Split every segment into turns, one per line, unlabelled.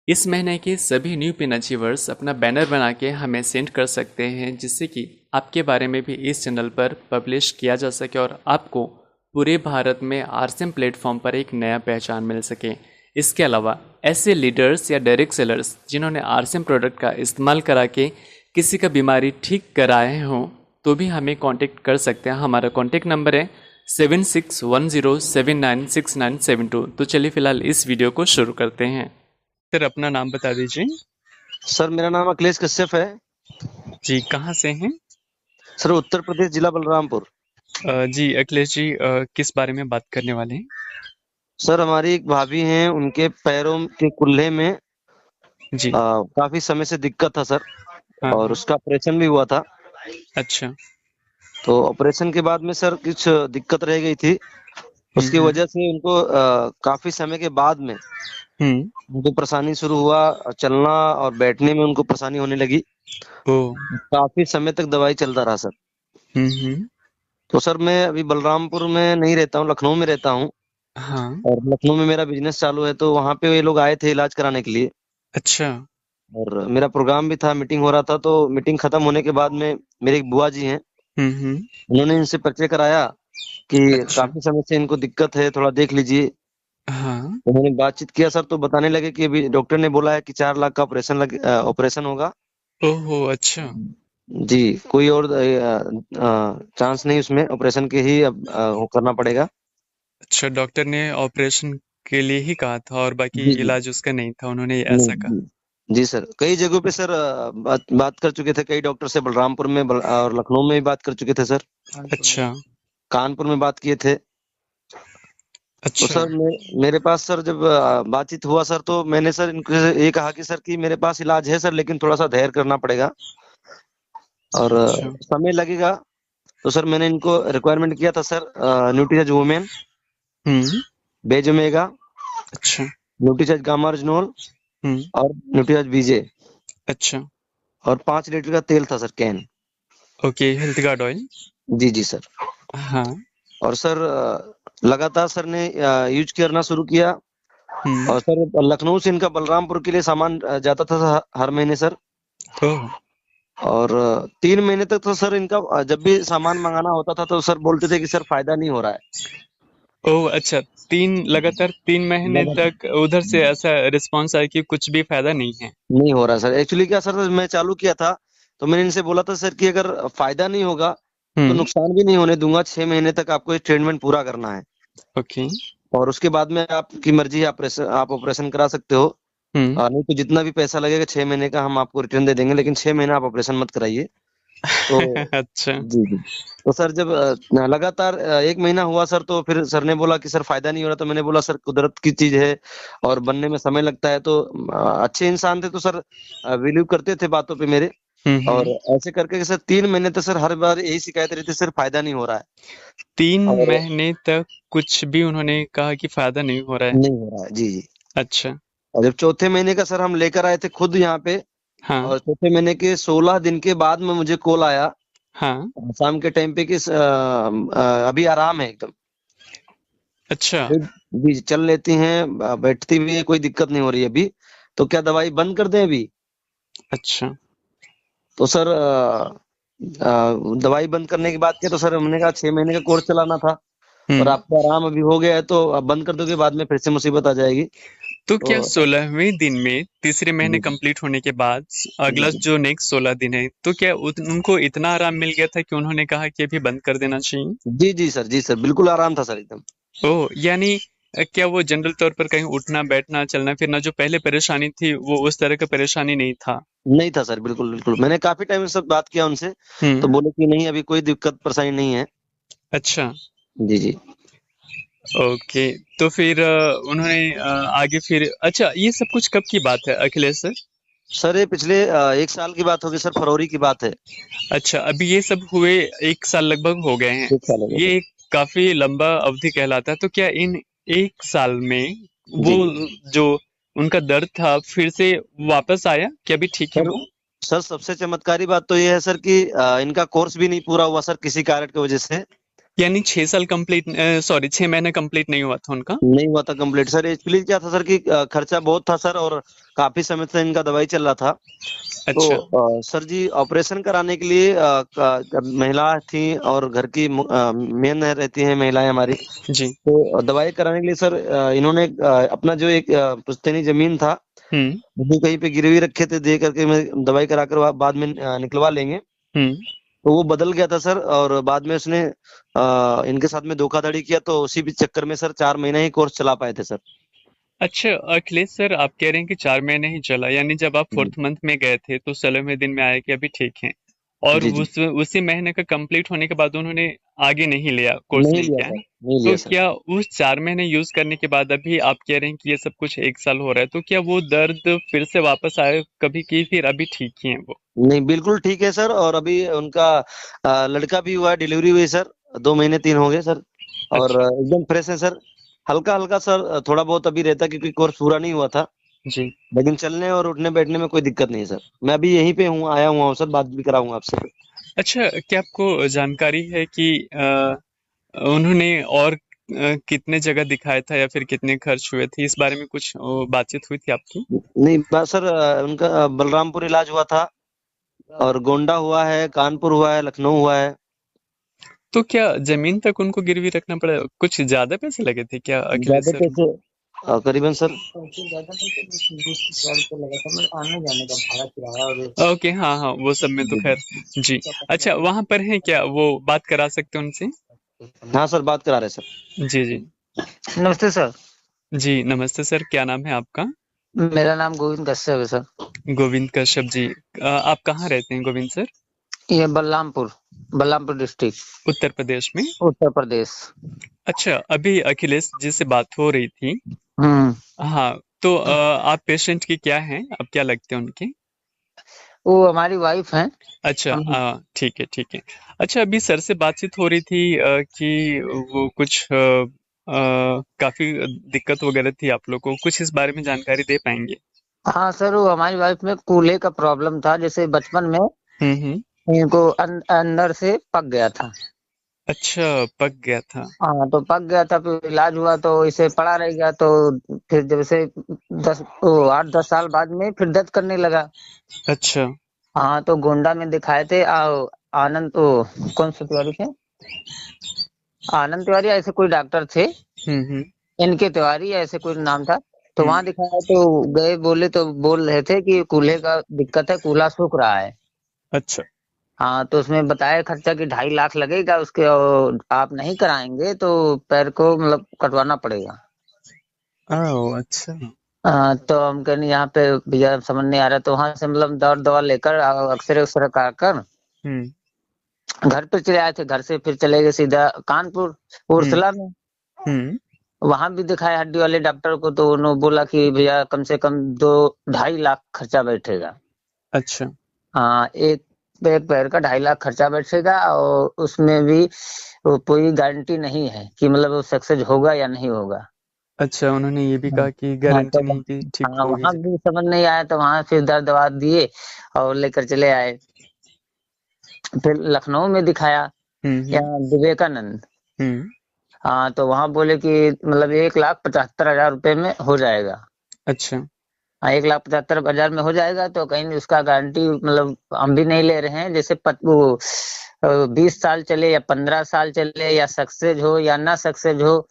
इस महीने के सभी न्यू पिन अचीवर्स अपना बैनर बना के हमें सेंड कर सकते हैं, जिससे कि आपके बारे में भी इस चैनल पर पब्लिश किया जा सके और आपको पूरे भारत में आरसीएम प्लेटफॉर्म पर एक नया पहचान मिल सके। इसके अलावा ऐसे लीडर्स या डायरेक्ट सेलर्स जिन्होंने आरसीएम प्रोडक्ट का इस्तेमाल करा के किसी का बीमारी ठीक कराए हों, तो भी हमें कांटेक्ट कर सकते हैं। हमारा कांटेक्ट नंबर है 7610796972। तो चलिए फिलहाल इस वीडियो को शुरू करते हैं। सर, अपना नाम बता दीजिए।
सर मेरा नाम अखिलेश कश्यप है।
जी, कहाँ से हैं?
सर उत्तर प्रदेश जिला बलरामपुर।
जी अखिलेश जी, किस बारे में बात करने वाले हैं?
सर हमारी एक भाभी हैं, उनके पैरों के कुल्ले में
जी।
काफी समय से दिक्कत था सर।
हाँ
और
हाँ।
उसका ऑपरेशन भी हुआ था।
अच्छा।
तो ऑपरेशन के बाद में सर कुछ दिक्कत रह गई थी। उसकी
हम्म।
वजह से उनको काफी समय के बाद में
हम्म।
उनको परेशानी शुरू हुआ। चलना और बैठने में उनको परेशानी होने लगी।
ओ।
काफी समय तक दवाई चलता रहा सर।
हम्म।
तो सर मैं अभी बलरामपुर में नहीं रहता हूँ, लखनऊ में रहता हूँ।
हाँ।
और लखनऊ में मेरा बिजनेस चालू है, तो वहां पे ये लोग आए थे इलाज कराने के लिए।
अच्छा।
और मेरा प्रोग्राम भी था, मीटिंग हो रहा था। तो मीटिंग खत्म होने के बाद में मेरे एक बुआ जी हैं,
हम्म।
उन्होंने इनसे परिचय कराया कि
अच्छा।
काफी समय से इनको दिक्कत है, थोड़ा देख लीजिए।
हाँ।
उन्होंने बातचीत किया सर, तो बताने लगे कि अभी डॉक्टर ने बोला है कि 4 लाख का ऑपरेशन होगा।
ओहो, अच्छा।
जी। कोई और चांस नहीं उसमें, ऑपरेशन के ही अब करना पड़ेगा।
अच्छा, डॉक्टर ने ऑपरेशन के लिए ही कहा था और बाकी
जी जी।
इलाज उसका नहीं था, उन्होंने
नहीं
ऐसा कहा?
जी। जी सर, कई जगहों पे सर बात बात कर चुके थे कई डॉक्टर से, बलरामपुर में और लखनऊ में भी बात कर चुके थे सर।
अच्छा।
कानपुर में बात किए थे। तो
अच्छा।
सर मेरे पास सर जब बातचीत हुआ सर, तो मैंने सर इनको ये कहा कि सर कि मेरे पास इलाज है सर, लेकिन थोड़ा सा धैर्य करना पड़ेगा और
अच्छा।
समय लगेगा। तो सर मैंने इनको रिक्वायरमेंट किया था सर, न्यूट्रीज वुमेन,
हम्म।
बेजोमेगा,
अच्छा।
न्यूट्रीज गामार्जिनोल
हम्म।
और न्यूट्रीज बीजे।
अच्छा।
और 5 लीटर का तेल था sir, can.
Okay, health guard oil.
जी जी सर।
हाँ।
और सर लगातार सर ने यूज करना शुरू किया।
हम्म।
और सर लखनऊ से इनका बलरामपुर के लिए सामान जाता था हर महीने सर।
ओह।
और 3 महीने तक तो सर इनका जब भी सामान मंगाना होता था तो सर बोलते थे कि सर फायदा नहीं हो रहा है।
ओह, अच्छा। लगातार 3 महीने
लगातार
तक उधर से ऐसा रिस्पॉन्स आया कि कुछ भी फायदा नहीं है।
नहीं हो रहा सर। एक्चुअली क्या सर, मैं चालू किया था तो मैंने इनसे बोला था सर कि अगर फायदा नहीं होगा तो
हम्म।
नुकसान भी नहीं होने दूंगा। 6 महीने तक आपको ये ट्रीटमेंट पूरा करना है।
ओके।
और उसके बाद में आपकी मर्जी है, आप ऑपरेशन करा सकते हो।
हम्म।
नहीं तो जितना भी पैसा लगेगा 6 महीने का हम आपको रिटर्न दे देंगे, लेकिन 6 महीने आप ऑपरेशन मत कराइए। तो
अच्छा।
जी जी। तो सर जब लगातार 1 महीना हुआ सर, तो फिर सर ने बोला कि सर फायदा नहीं हो रहा। तो मैंने बोला सर कुदरत की चीज है और बनने में समय लगता है। तो अच्छे इंसान थे तो सर बिलीव करते थे बातों पे मेरे। और
हम्म।
ऐसे करके सर 3 महीने तक सर हर बार यही शिकायत रहती, सर फायदा नहीं हो रहा है।
तीन
और
महीने तक कुछ भी उन्होंने कहा कि फायदा नहीं हो रहा है?
नहीं हो रहा है। जी जी।
अच्छा।
और जब चौथे महीने का सर हम लेकर आए थे खुद यहाँ पे,
हाँ।
और चौथे महीने के 16 दिन के बाद में मुझे कॉल आया
हाँ।
शाम के टाइम पे कि अभी आराम है एकदम।
अच्छा।
जी चल लेती हैं, बैठती भी है, कोई दिक्कत नहीं हो रही है अभी। तो क्या दवाई बंद कर दें अभी?
अच्छा।
तो सर दवाई बंद करने की बात किया तो सर हमने कहा 6 महीने का कोर्स चलाना था और
हम्म।
आपको आराम अभी हो गया है, तो अब बंद कर दोगे बाद में फिर से मुसीबत आ जाएगी।
तो क्या
तो
16वें दिन में तीसरे महीने
जी
कंप्लीट होने के बाद अगला
जी
जो नेक्स्ट 16 दिन है, तो क्या उनको इतना आराम मिल गया था कि उन्होंने कहा कि अभी बंद कर देना चाहिए?
जी जी सर, जी सर बिल्कुल आराम था सर एकदम।
ओह, यानी क्या वो जनरल तौर पर कहीं उठना बैठना चलना फिरना जो पहले परेशानी थी वो उस तरह का परेशानी नहीं था?
नहीं था सर, बिल्कुल बिल्कुल। मैंने काफी टाइम से बात किया उनसे, तो
हम्म।
बोले कि नहीं अभी कोई दिक्कत परेशानी नहीं है।
अच्छा।
जी जी।
ओके। तो फिर उन्होंने आगे फिर अच्छा, ये सब कुछ कब की बात है अखिलेश सर?
सर ये पिछले 1 साल की बात होगी सर, फरवरी की बात है।
अच्छा, अभी ये सब हुए 1 साल लगभग हो गए हैं।
1 साल हो गया
ये
सर।
एक काफी लंबा अवधि कहलाता है। तो क्या इन 1 साल में वो
जी
जो उनका दर्द था फिर से वापस आया कि अभी ठीक है
सर।
वो?
सबसे चमत्कारी बात तो ये है सर कि इनका कोर्स भी नहीं पूरा हुआ सर किसी कारण की वजह से।
यानी 6 साल कंप्लीट, सॉरी 6 महीने कंप्लीट नहीं हुआ था उनका।
नहीं हुआ था कंप्लीट सर। एक्चुअली क्या था सर कि खर्चा बहुत था सर, और काफी समय से इनका दवाई चल रहा था। तो
अच्छा।
सर जी ऑपरेशन कराने के लिए महिला थी, और घर की मेन रहती हैं महिलाएं हमारी।
जी।
तो दवाई कराने के लिए सर इन्होंने अपना जो एक पुश्तैनी जमीन था
हम्म।
वो कहीं पे गिरवी रखे थे, दे करके मैं दवाई करा कर बाद में निकलवा लेंगे।
हम्म।
तो वो बदल गया था सर, और बाद में उसने इनके साथ में धोखाधड़ी किया, तो उसी भी चक्कर में सर 4 महीना ही कोर्स चला पाए थे सर।
अच्छा अखिलेश सर, आप कह रहे हैं कि 4 महीने ही चला, यानी जब आप
जी
4th मंथ में गए थे तो 16वें दिन में आए कि अभी ठीक है, और
जी जी।
उसी महीने का कंप्लीट होने के बाद उन्होंने आगे नहीं लिया, कोर्स
नहीं
नहीं
लिया
किया, है
सर,
ना?
नहीं
तो
लिया सर।
क्या उस 4 महीने यूज करने के बाद अभी आप कह रहे हैं कि ये सब कुछ 1 साल हो रहा है, तो क्या वो दर्द फिर से वापस आए कभी, की फिर अभी ठीक ही है वो?
नहीं बिल्कुल ठीक है सर, और अभी उनका लड़का भी हुआ है, डिलीवरी हुई सर। 2 महीने 3 हो गए सर, और
अच्छा।
एकदम फ्रेश है सर। हल्का हल्का सर थोड़ा बहुत अभी रहता है, क्योंकि कोर्स पूरा नहीं हुआ था।
जी।
लेकिन चलने और उठने बैठने में कोई दिक्कत नहीं है सर। मैं अभी यहीं पे हूँ, आया हुआ हूँ सर, बात भी कराऊंगा आपसे।
अच्छा, क्या आपको जानकारी है कि उन्होंने और कितने जगह दिखाया था या फिर कितने खर्च हुए थे, इस बारे में कुछ बातचीत हुई थी आपकी?
नहीं बस सर उनका बलरामपुर इलाज हुआ था, और गोंडा हुआ है, कानपुर हुआ है, लखनऊ हुआ है।
तो क्या जमीन तक उनको गिरवी रखना पड़ा? कुछ ज्यादा पैसे लगे थे क्या अखिलेश
ज्यादा
सर?
पैसे करीबन सर।
ओके, हाँ हाँ, वो सब में तो खैर। जी। अच्छा, वहां पर है क्या, वो बात करा सकते हैं उनसे?
हाँ सर, बात करा रहे सर।
जी जी।
नमस्ते सर।
जी नमस्ते सर, क्या नाम है आपका?
मेरा नाम गोविंद कश्यप है सर।
गोविंद कश्यप जी। आप कहाँ रहते हैं गोविंद सर?
ये बलरामपुर, बलरामपुर डिस्ट्रिक्ट,
उत्तर प्रदेश में?
उत्तर प्रदेश।
अच्छा, अभी अखिलेश जी से बात हो रही थी।
हम्म।
हाँ। तो आप पेशेंट की क्या हैं, आप क्या लगते हैं उनके?
वो हमारी वाइफ है।
अच्छा,
हम
ठीक है ठीक है। अच्छा, अभी सर से बातचीत हो रही थी कि वो कुछ काफी दिक्कत वगैरह थी आप लोग को, कुछ इस बारे में जानकारी दे पाएंगे?
हाँ सर, वो हमारी वाइफ में कूल्हे का प्रॉब्लम था, जैसे बचपन में
हम्म।
इनको अंदर से पक गया था।
अच्छा, पक गया था।
हाँ तो पक गया था, फिर इलाज हुआ तो इसे पड़ा रह गया, तो फिर जब से 8-10 साल बाद में फिर दर्द करने लगा।
अच्छा।
हाँ तो गोंडा में दिखाए थे, आनंद, कौन से तिवारी थे, आनंद तिवारी ऐसे कोई डॉक्टर थे,
हम्म।
इनके तिवारी ऐसे कोई नाम था। तो
हम्म।
वहां दिखाया तो गए, बोले तो बोल रहे थे कि कूल्हे का दिक्कत है, कूल्हा सूख रहा है।
अच्छा।
हाँ तो उसमें बताया खर्चा कि 2.5 लाख लगेगा उसके, और आप नहीं कराएंगे तो पैर को मतलब कटवाना पड़ेगा।
ओह अच्छा।
तो हम कहने यहाँ पे भैया समझ नहीं आ रहा, तो वहां से मतलब दवा दवा लेकर अक्सरे उक्सरे कर
हम्म।
घर पे चले आए थे। घर से फिर चले गए सीधा कानपुर,
हम्म।
उर्सला में।
हम्म।
वहां भी दिखाया हड्डी वाले डॉक्टर को, तो उन्होंने बोला कि भैया कम से कम 2-2.5 लाख खर्चा बैठेगा।
अच्छा।
हाँ, एक पैर का 2.5 लाख खर्चा बैठेगा, और उसमें भी वो कोई गारंटी नहीं है कि मतलब वो सक्सेस होगा या नहीं होगा।
अच्छा, उन्होंने ये भी
हाँ।
कहा कि
हाँ
गारंटी
तो
नहीं कि ठीक
हाँ,
होगी
वहां
जी।
भी समझ नहीं आया, तो वहां फिर दर्द दवा दिए और लेकर चले आए। फिर लखनऊ में दिखाया,
हम्म।
यहाँ विवेकानंद।
हम्म।
हाँ तो वहां बोले कि मतलब 1,75,000 रुपए में हो जाएगा।
अच्छा।
हाँ, 1,75,000 में हो जाएगा, तो कहीं उसका गारंटी मतलब हम भी नहीं ले रहे हैं, जैसे वो 20 साल चले या 15 साल चले, या सक्सेस हो या ना सक्सेस हो,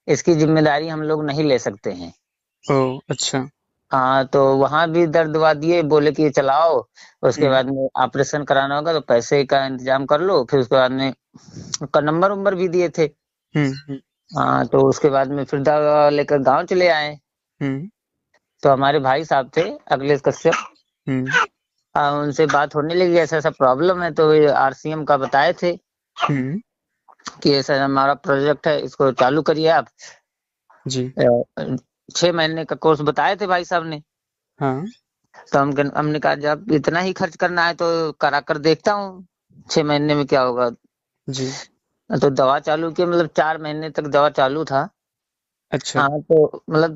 इसकी जिम्मेदारी हम लोग नहीं ले सकते हैं।
ओह अच्छा।
हाँ तो वहां भी दर्द दवा दिए, बोले कि चलाओ, उसके
हम्म।
बाद में ऑपरेशन कराना होगा तो पैसे का इंतजाम कर लो, फिर उसके बाद में का नंबर उम्बर भी दिए थे।
हम्म।
हाँ तो उसके बाद में फिर दवा लेकर गांव चले आए।
हम्म।
तो हमारे भाई साहब थे अखिलेश कश्यप,
हम्म।
उनसे बात होने लगी, ऐसा ऐसा प्रॉब्लम है, तो ये आरसीएम का बताए थे
हम्म।
कि ऐसा हमारा प्रोजेक्ट है, इसको चालू करिए आप।
जी।
6 महीने का कोर्स बताए थे भाई साहब ने।
हाँ।
तो हमने कहा जब इतना ही खर्च करना है तो करा कर देखता हूँ, 6 महीने में क्या होगा।
जी।
तो दवा चालू की, मतलब 4 महीने तक दवा चालू था।
अच्छा।
हाँ तो मतलब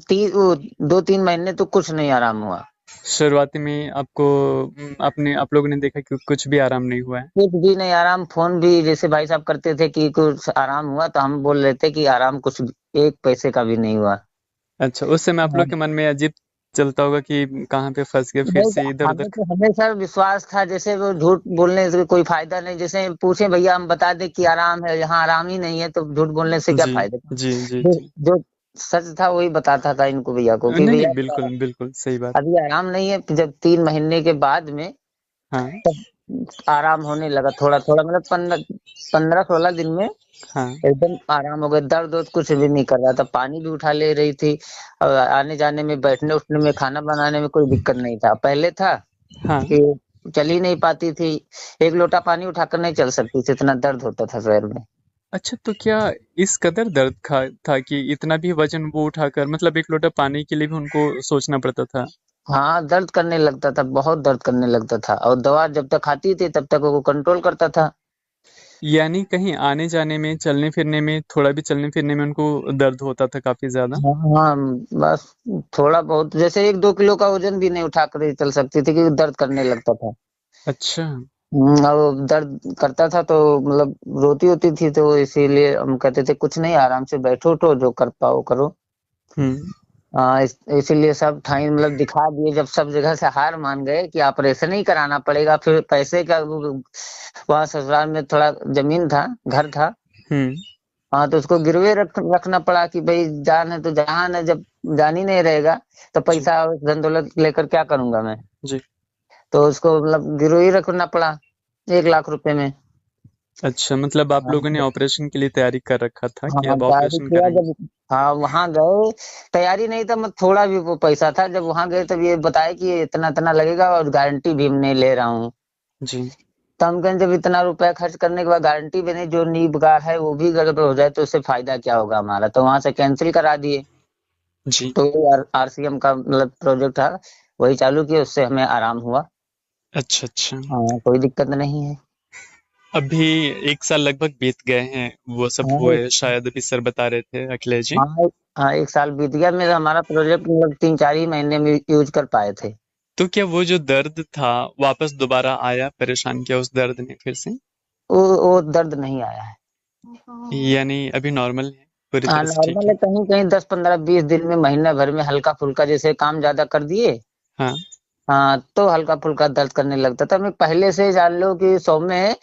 2-3 महीने तो कुछ नहीं आराम हुआ।
शुरुआती में आपको आपने आप लोगों ने देखा कि कुछ भी आराम नहीं हुआ है।
कुछ भी नहीं आराम, फोन भी जैसे भाई साहब करते थे कि कुछ आराम हुआ, तो हम बोल रहे थे कि आराम कुछ एक पैसे का भी नहीं हुआ।
अच्छा, उस समय आप लोग के मन में अजीब चलता होगा कि कहाँ पे फँस गए, फिर
नहीं तो
से इधर-उधर।
हमें तो हमेशा विश्वास था, जैसे वो झूठ बोलने से कोई फायदा नहीं, जैसे पूछे भैया हम बता दें कि आराम है, यहाँ आराम ही नहीं है, तो झूठ बोलने से क्या
जी,
फायदा।
जी, जी,
जो
जी।
जो सच था वही बताता था इनको, भैया को, कि
नहीं, नहीं,
भैया
बिल्कुल, बिल्कुल, सही बात।
अभी आराम नहीं है। फिर जब 3 महीने के बाद में
हाँ,
आराम होने लगा थोड़ा थोड़ा, मतलब 15-16 दिन में
हाँ,
एकदम आराम हो गया। दर्द वर्द कुछ भी नहीं कर रहा था, पानी भी उठा ले रही थी, और आने जाने में, बैठने उठने में, खाना बनाने में कोई दिक्कत नहीं था। पहले था
हाँ।
कि चल ही नहीं पाती थी, एक लोटा पानी उठाकर नहीं चल सकती थी, इतना दर्द होता था पैर में।
अच्छा, तो क्या इस कदर दर्द था कि इतना भी वज़न वो उठाकर मतलब 1 लोटा पानी के लिए भी उनको सोचना पड़ता था?
हाँ, दर्द करने लगता था, बहुत दर्द करने लगता था, और दवा जब तक खाती थी तब तक वो कंट्रोल करता था।
यानी कहीं आने-जाने में, चलने-फिरने में, थोड़ा भी चलने-फिरने में उनको दर्द होता था काफ़ी ज़्यादा?
हाँ हाँ, बस थोड़ा बहुत, जैसे 1-2 किलो का वजन भी नहीं उठा कर चल सकती थी, क्योंकि दर्द करने लगता था।
अच्छा।
और दर्द करता था तो मतलब रोती होती थी, तो इसीलिए हम कहते थे कुछ नहीं, आराम से बैठो उठो, जो कर पाओ करो।
हुँ,
इसीलिए सब ठाई मतलब दिखा दिए, जब सब जगह से हार मान गए कि ऑपरेशन ही कराना पड़ेगा, फिर पैसे का वहाँ ससुराल में थोड़ा जमीन था, घर था।
हुँ,
हाँ, तो उसको गिरवे रखना पड़ा कि भाई जान है तो जहान है, जब जान ही नहीं रहेगा तो
जी,
पैसा और धन दौलत लेकर क्या करूंगा मैं।
जी।
तो उसको मतलब गिरवी रखना पड़ा 1 लाख रुपए में।
अच्छा, मतलब आप लोगों ने
हाँ
ऑपरेशन के लिए तैयारी कर रखा था कि
हाँ,
अब
तैयारी
ऑपरेशन
किया
कराएँगे?
जब, हाँ वहां गए, तैयारी नहीं था, मतलब थोड़ा भी वो पैसा था, जब वहां गए तब ये बताया कि ये इतना इतना लगेगा और गारंटी भी नहीं ले रहा हूँ।
जी,
तो हम कहें जब इतना रुपया खर्च करने के बाद गारंटी भी नहीं, जो नी बेकार है वो भी गड़बड़ हो जाए तो उससे फायदा क्या होगा हमारा, तो वहां से कैंसिल करा दिए।
जी।
तो आरसीएम का मतलब प्रोजेक्ट था, वही चालू किया, उससे हमें आराम हुआ।
अच्छा, अच्छा।
हाँ, कोई दिक्कत नहीं है।
अभी 1 साल लगभग बीत गए हैं, वो सब
हाँ
हुए शायद अभी सर बता रहे थे अखिलेश जी।
हाँ, 1 साल बीत गया मेरा, हमारा प्रोजेक्ट मतलब 3-4 ही महीने में यूज कर पाए थे।
तो क्या वो जो दर्द था वापस दोबारा आया, परेशान किया उस दर्द ने फिर से?
वो दर्द नहीं आया है।
यानी अभी नॉर्मल है, पूरी
हाँ,
तरह से ठीक
नॉर्मल
है?
है, कहीं कहीं 10-15-20 दिन में, महीने भर में हल्का फुल्का, जैसे काम ज्यादा कर दिए,
हाँ,
हाँ तो हल्का फुल्का दर्द करने लगता था। मैं पहले से जान लो कि 100 में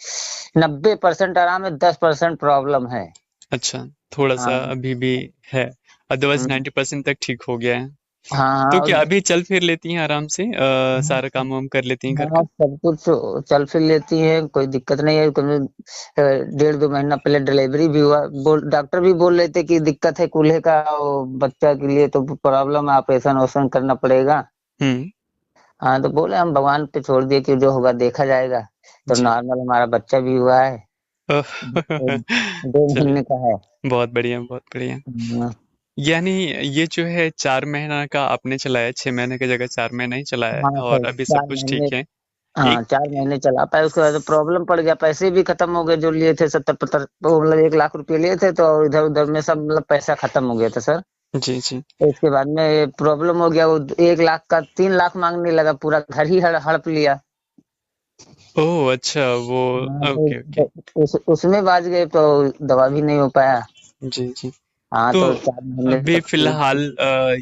90% आराम है, 10% प्रॉब्लम है।
अच्छा, थोड़ा-सा
हाँ
अभी भी है, अदरवाइज़
हम्म,
90% तक ठीक हो गया है।
हाँ
तो
हाँ
क्या अभी चल फिर लेती हैं आराम से? सारा
हाँ
काम-वाम कर लेती हैं घर
हाँ,
का?
सब कुछ चल फिर लेती है, कोई दिक्कत नहीं है। 1.5-2 महीना पहले डिलीवरी भी हुआ, डॉक्टर भी बोल रहे थे कि दिक्कत है कूल्हे का, वो बच्चा के लिए तो प्रॉब्लम है, ऑपरेशन ऑपरेशन करना पड़ेगा।
हुँ,
हाँ, तो बोले हम भगवान पे छोड़ दिए कि जो होगा देखा जाएगा। तो
जी।
नॉर्मल हमारा बच्चा भी हुआ है,
ओह!
2 महीने
चलिए,
का है।
बहुत बढ़िया, बहुत बढ़िया।
हम्म,
यानी ये जो है 4 महीना का आपने चलाया, 6 महीने की जगह 4 महीना ही चलाया
हाँ
है और
सर,
अभी सब
चार
कुछ
महीने
ठीक है।
हाँ
एक
4 महीने चला पाए, उसके बाद प्रॉब्लम पड़ गया, पैसे भी खत्म हो गए जो लिए थे, 70-75, वो मतलब 1 लाख रुपए लिए थे, तो इधर उधर में सब मतलब पैसा खत्म हो गया था सर।
जी, जी।
तो इसके बाद में प्रॉब्लम हो गया, वो 1 लाख का 3 लाख मांगने लगा, पूरा घर ही हड़प लिया।
ओह! अच्छा वो
हाँ,
ओके, ओके।
उसमें बाज गए तो दवा भी नहीं हो पाया।
जी, जी।
हाँ,
तो
तो 4 महीने
अभी
तक
फ़िलहाल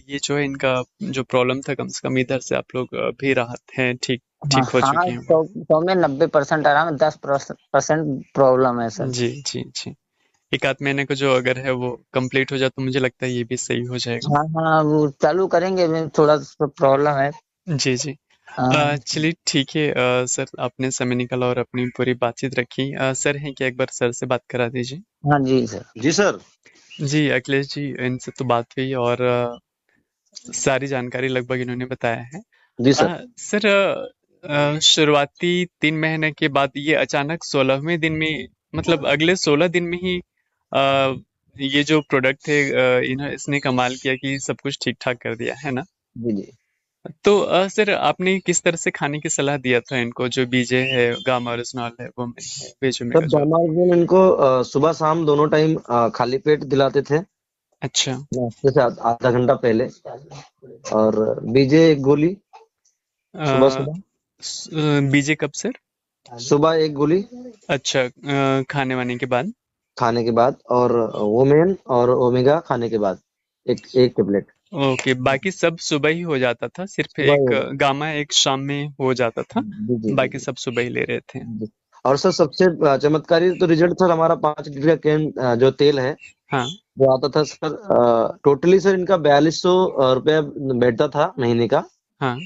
ये जो है इनका जो प्रॉब्लम था कम से कम इधर से आप लोग अभी राहत हैं, ठीक
हाँ
ठीक हो
हाँ,
चुके हैं वो।
100 में 90% आराम है, 10% प्रॉब्लम है सर।
जी, जी, जी। 1 आध महीने को जो अगर है वो कंप्लीट हो जाए तो मुझे लगता है ये भी सही हो जाएगा।
हाँ हाँ, वो चालू करेंगे, में थोड़ा सा प्रॉब्लम है।
जी, जी।
हाँ
चलिए ठीक है सर आपने समय निकाला और अपनी पूरी बातचीत रखी। सर हैं क्या एक बार सर से बात करा दीजिए।
हाँ जी सर।
जी सर।
जी, अखिलेश जी इनसे तो बात हुई और सारी जानकारी लगभग इन्होंने बताया है।
जी सर।
सर शुरुआती 3 महीने के बाद ये अचानक 16वें दिन में मतलब अगले 16 दिन में ही अ, ये जो प्रोडक्ट थे इसने कमाल किया कि सब कुछ ठीक-ठाक कर दिया, है ना?
जी जी।
तो सर आपने किस तरह से खाने की सलाह दिया था इनको जो बीजे है, गामा ओरिजिनल है, वो में है, वेज
सर
ओमेगा जो आता है?
डोमार्जिन इनको सुबह शाम दोनों टाइम खाली पेट दिलाते थे,
अच्छा,
नाश्ते से आधा घंटा पहले। और बीजे एक गोली, सुबह सुबह।
बीजे कब सर?
सुबह एक गोली
अच्छा, खाने वाने के बाद।
खाने के बाद, और वोमेन और ओमेगा खाने के बाद एक एक टेबलेट।
ओके, बाकी सब सुबह ही हो जाता था, सिर्फ
सुबह ही
एक
हो गया।
गामा एक शाम में हो जाता था,
जी जी जी
बाकी सब सुबह ही ले रहे थे।
जी। और सर सबसे चमत्कारी तो रिजल्ट सर हमारा 5 लीटर का कैन जो तेल है
हाँ
वो आता था सर। टोटली सर इनका 4200 रुपया बैठता था महीने का।
हाँ।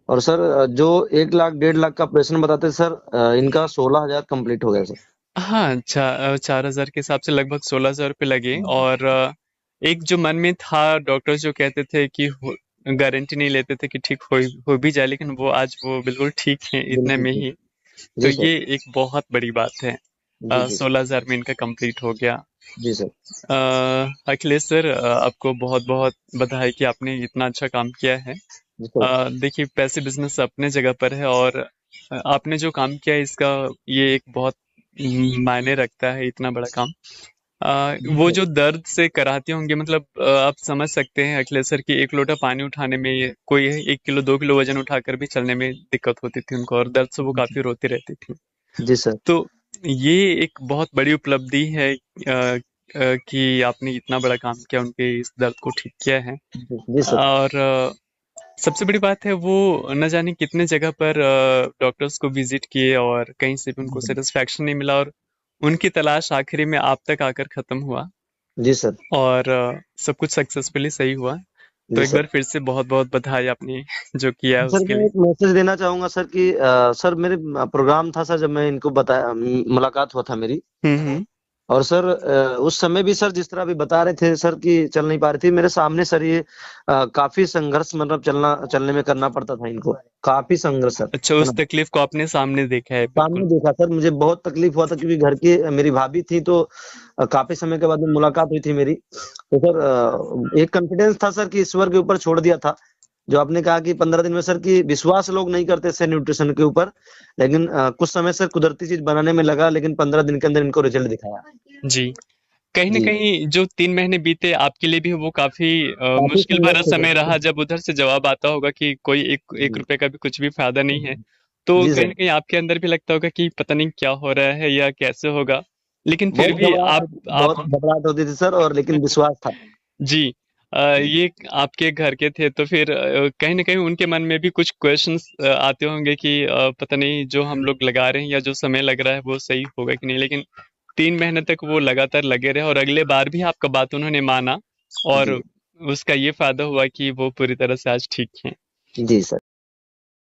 और सर जो 1 लाख 1.5 लाख का ऑपरेशन बताते सर, इनका 16,000 कंप्लीट हो गया सर।
हाँ, 4,000 के हिसाब से लगभग 16,000 रुपये लगे। और एक जो मन में था, डॉक्टर्स जो कहते थे कि गारंटी नहीं लेते थे कि ठीक हो भी जाए, लेकिन वो आज वो बिल्कुल ठीक है इतने
बिल्कुल
में
सर।
ही। तो
जी सर।
ये एक बहुत बड़ी बात है।
जी जी सर।
16,000 में इनका कंप्लीट हो गया।
जी सर।
अखिलेश सर, आपको बहुत बहुत बधाई कि आपने इतना अच्छा काम किया है।
जी सर।
देखिए, पैसे बिजनेस अपने जगह पर है, और आपने जो काम किया है इसका ये एक बहुत मायने रखता है, इतना बड़ा काम।
जी
वो
सर।
जो दर्द से कराते होंगे, मतलब आप समझ सकते हैं अखिलेश सर कि एक लोटा पानी उठाने में कोई 1 किलो 2 किलो वजन उठाकर भी चलने में दिक्कत होती थी उनको, और दर्द से वो काफी रोती रहती थी।
जी सर।
तो ये एक बहुत बड़ी उपलब्धि है, कि आपने इतना बड़ा काम किया, उनके इस दर्द को ठीक किया है।
जी सर।
और सबसे बड़ी बात है, वो न जाने कितने जगह पर डॉक्टर्स को विजिट किए और कहीं से भी उनको सेटिस्फैक्शन नहीं मिला, और उनकी तलाश आखिरी में आप तक आकर खत्म हुआ,
जी सर।
और सब कुछ सक्सेसफुली सही हुआ। तो
जी
एक
सर।
बार फिर से बहुत बहुत बधाई आपने जो किया है
सर
उसके
मैं
लिए।
एक मैसेज देना चाहूंगा सर कि सर मेरे प्रोग्राम था सर, जब मैं इनको बताया, मुलाकात हुआ था मेरी।
हम्म।
और सर उस समय भी सर जिस तरह अभी बता रहे थे सर कि चल नहीं पा रही थी मेरे सामने सर, ये काफी संघर्ष मतलब चलने में करना पड़ता था इनको। काफी संघर्ष सर,
अच्छा,
है
उस
ना।
तकलीफ को आपने सामने देखा है,
सामने
बिल्कुल।
देखा सर, मुझे बहुत तकलीफ हुआ था क्योंकि घर की मेरी भाभी थी, तो काफी समय के बाद में मुलाकात हुई थी मेरी। तो सर एक कॉन्फिडेंस था सर कि ईश्वर के ऊपर छोड़ दिया था। जो आपने कहा कि 15 दिन में सर, की विश्वास लोग नहीं करते सर न्यूट्रिशन के ऊपर। लेकिन कुछ समय सर कुदरती चीज बनाने में लगा, लेकिन 15 दिन के अंदर इनको रिजल्ट दिखाया।
जी, कहीं न
जी।
कहीं जो 3 महीने बीते आपके लिए भी वो काफ़ी
काफी
मुश्किल भरा
संघर्ष है
समय
सर।
रहा, जब उधर से जवाब आता होगा कि कोई एक
जी।
रुपए का भी कुछ भी फ़ायदा नहीं है। तो
जी
कहीं न
सर।
कहीं आपके अंदर भी लगता होगा कि पता नहीं क्या हो रहा है या कैसे होगा? लेकिन फिर
बहुत
भी
घबराहट
आप
बहुत घबराहट होती थी सर, और लेकिन विश्वास था।
जी, ये आपके घर के थे, तो फिर कहीं न कहीं उनके मन में भी कुछ क्वेश्चंस आते होंगे कि पता नहीं जो हम लोग लगा रहे हैं या जो समय लग रहा है वो सही होगा कि नहीं, लेकिन 3 महीने तक वो लगातार लगे रहे, और अगले बार भी आपका बात उन्होंने माना, और
जी।
उसका ये फायदा हुआ कि वो पूरी तरह से आज ठीक हैं।
जी सर।